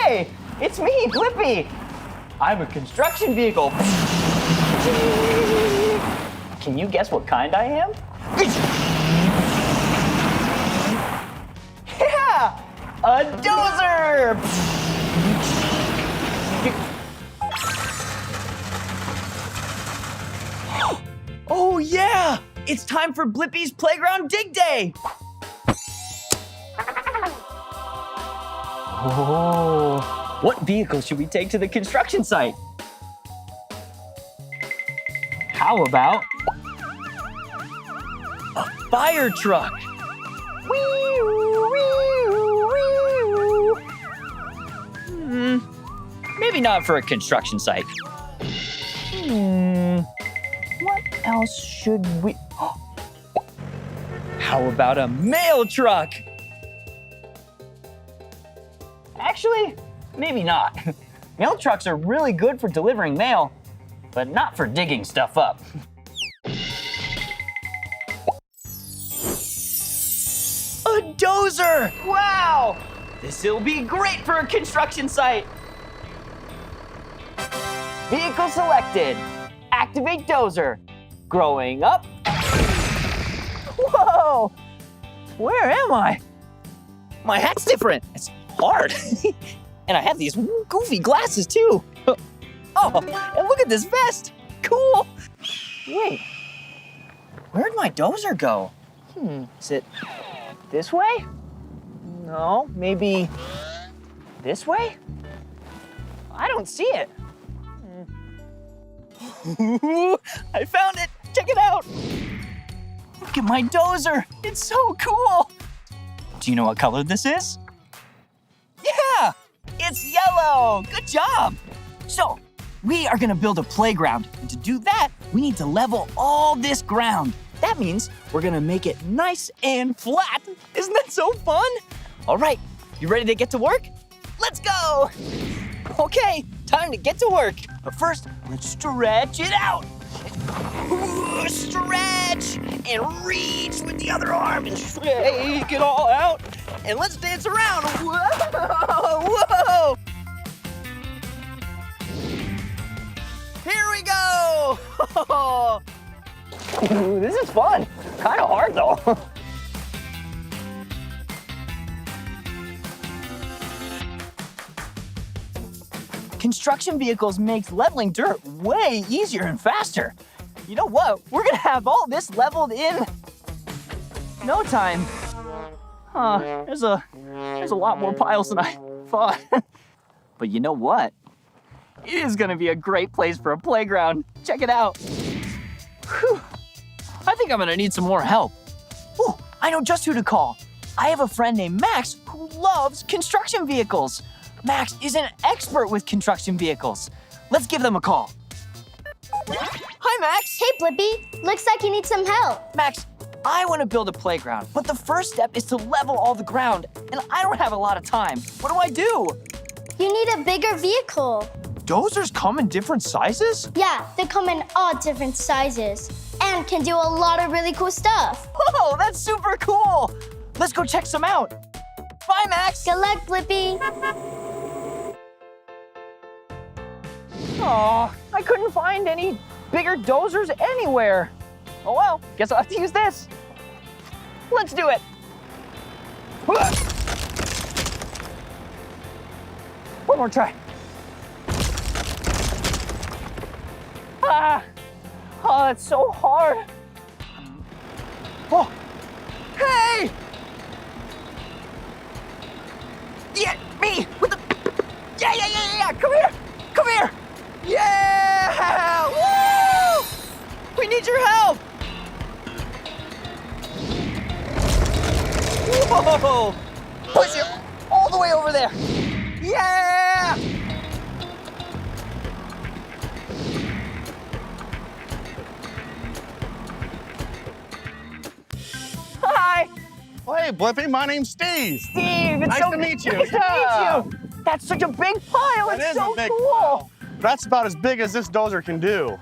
Hi, it's me, Blippi. I'm a construction vehicle. Can you guess what kind I am? Yeah, a dozer. Oh yeah, it's time for Blippi's Playground Dig Day. Oh, what vehicle should we take to the construction site? How about a fire truck? Maybe not for a construction site. What else should we... How about a mail truck? Actually, maybe not. Mail trucks are really good for delivering mail, but not for digging stuff up. A dozer! Wow! This'll be great for a construction site. Vehicle selected. Activate dozer. Growing up. Whoa! Where am I? My hat's different. It's hard. And I have these goofy glasses too. Oh, and look at this vest. Cool. Wait, where'd my dozer go? Is it this way? No, maybe this way? I don't see it. I found it. Check it out. Look at my dozer. It's so cool. Do you know what color this is? Yeah, it's yellow. Good job. So, we are gonna build a playground. And to do that, we need to level all this ground. That means we're gonna make it nice and flat. Isn't that so fun? All right, you ready to get to work? Let's go. Okay, time to get to work. But first, let's stretch it out. Stretch and reach with the other arm and shake it all out. And let's dance around. Whoa, whoa. Here we go. Ooh, this is fun. Kind of hard though. Construction vehicles makes leveling dirt way easier and faster. You know what? We're gonna have all this leveled in no time. There's a lot more piles than I thought. But you know what? It is gonna be a great place for a playground. Check it out. Whew. I think I'm gonna need some more help. Ooh, I know just who to call. I have a friend named Max who loves construction vehicles. Max is an expert with construction vehicles. Let's give them a call. Hi, Max. Hey, Blippi. Looks like you need some help. Max, I want to build a playground, but the first step is to level all the ground, and I don't have a lot of time. What do I do? You need a bigger vehicle. Dozers come in different sizes? Yeah, they come in all different sizes and can do a lot of really cool stuff. Whoa, that's super cool. Let's go check some out. Bye, Max. Good luck, Blippi. Aw, I couldn't find any bigger dozers anywhere. Oh well, guess I'll have to use this. Let's do it. One more try. Oh, that's so hard. Oh, hey! Yeah, me with the, yeah, come here. Yeah, woo! We need your help. Whoa, push it all the way over there. Yeah! Hi. Hey, Blippi, my name's Steve. Steve, it's Nice so to meet you. Nice to meet you. That's such a big pile. That It's is so a big cool. pile. That's about as big as this dozer can do.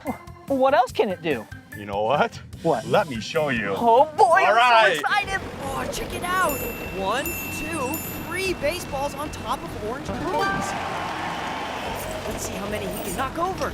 What else can it do? You know what? What? Let me show you. Oh boy, All I'm right. so excited. Oh, check it out. 1, 2, 3 baseballs on top of orange cones. Let's see how many he can knock over.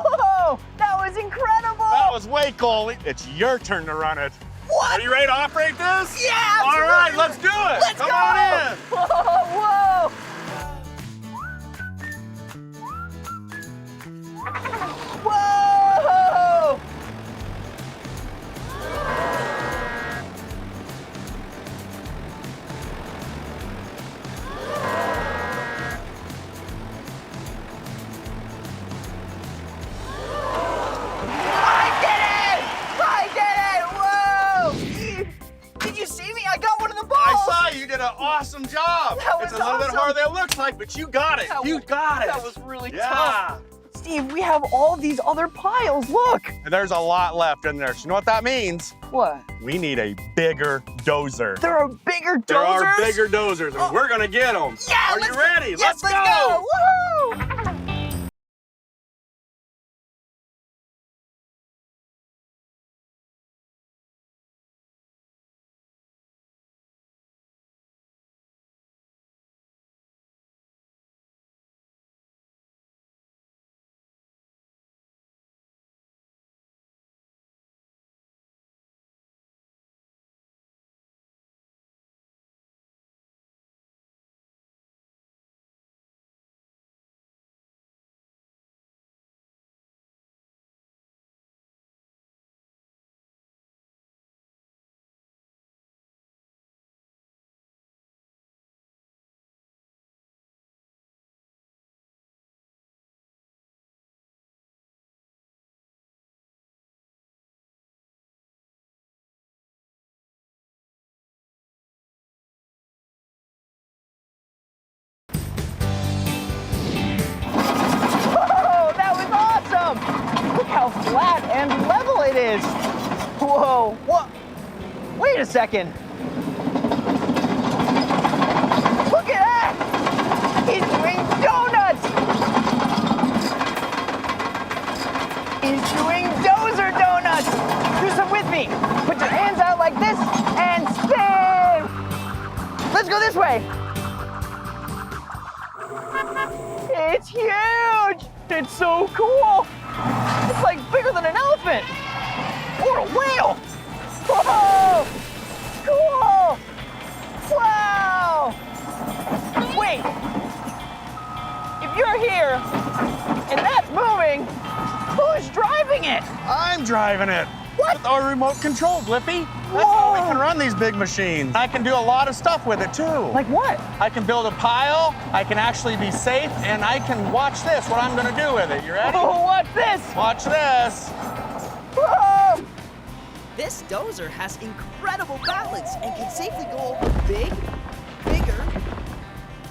Whoa, that was incredible! That was way cool. It's your turn to run it. What? Are you ready to operate this? Yeah, All absolutely. right, let's do it. Let's Come go! on in. Whoa, whoa! Whoa! I did it! Whoa! Did you see me? I got one of the balls! I saw you did an awesome job. That It's a was little bit awesome. harder than it looks like, but you got it. You got it. That was really Yeah. tough. Steve, we have all these other piles. Look! And there's a lot left in there. So you know what that means? What? We need a bigger dozer. There are bigger dozers? There are bigger dozers, and we're gonna get them. Yeah, Are you let's- ready? Yes, let's go! Woohoo! Whoa, that was awesome! Look how flat and level it is. Whoa, what? Wait a second. Look at that! He's doing donuts! He's doing dozer donuts! Do some with me. Put your hands out like this and spin! Let's go this way. It's huge! It's so cool! It's like bigger than an elephant! Or a whale! Whoa! Cool! Wow! Wait! If you're here and that's moving, who's driving it? I'm driving it. What? With our remote control, Blippi. That's how we Whoa. can run these big machines. I can do a lot of stuff with it, too. Like what? I can build a pile, I can actually be safe, and I can watch this, what I'm gonna do with it. You ready? Oh, what's this? Watch this. Whoa! This dozer has incredible balance and can safely go over big, bigger,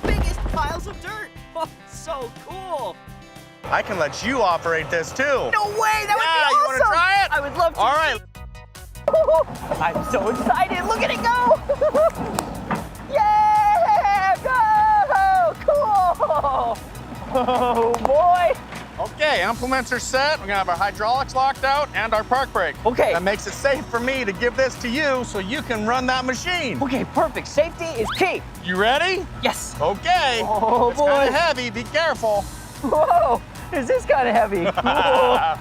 biggest piles of dirt. Oh, so cool. I can let you operate this, too. No way! That would be Yeah, you awesome! wanna try it? I would love to. All right. I'm so excited. Look at it go! Yeah! Go! Cool! Oh boy! Okay, implements are set. We're gonna have our hydraulics locked out and our park brake. Okay. That makes it safe for me to give this to you so you can run that machine. Okay, perfect. Safety is key. You ready? Yes. Okay. Oh, it's boy. kind of heavy. Be careful. Whoa! Is this kind of heavy? Whoa!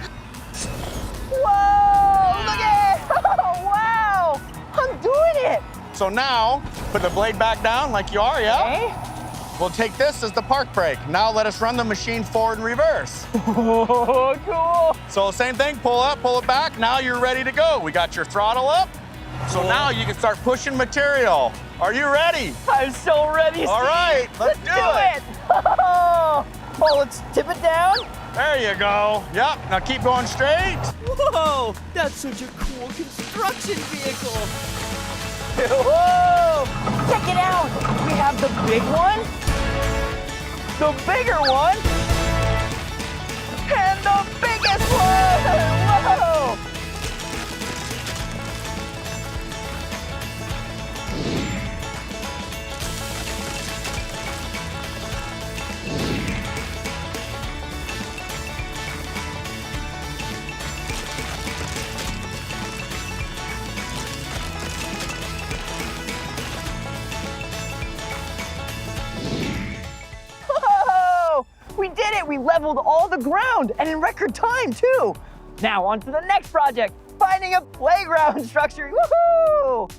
Whoa! Look at it! Oh, wow! I'm doing it! So now, put the blade back down like you are, yeah? Okay. We'll take this as the park brake. Now let us run the machine forward and reverse. Oh, cool! So same thing, pull up, pull it back. Now you're ready to go. We got your throttle up. So now you can start pushing material. Are you ready? I'm so ready, All Steve. right, let's do it. Oh, let's tip it down. There you go. Yep, now keep going straight. Whoa, that's such a cool construction vehicle. Whoa! Check it out. We have the big one, the bigger one, and the biggest one. Whoa! we leveled all the ground, and in record time, too. Now on to the next project, finding a playground structure. Woohoo!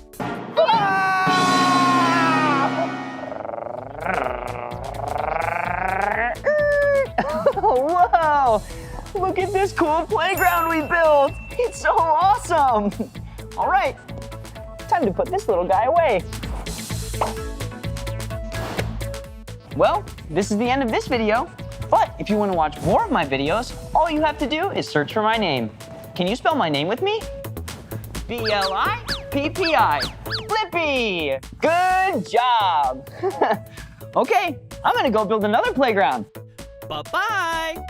Whoa! Look at this cool playground we built. It's so awesome. All right, time to put this little guy away. Well, this is the end of this video. But if you want to watch more of my videos, all you have to do is search for my name. Can you spell my name with me? B-L-I-P-P-I. Blippi! Good job! Okay, I'm gonna go build another playground. Bye-bye.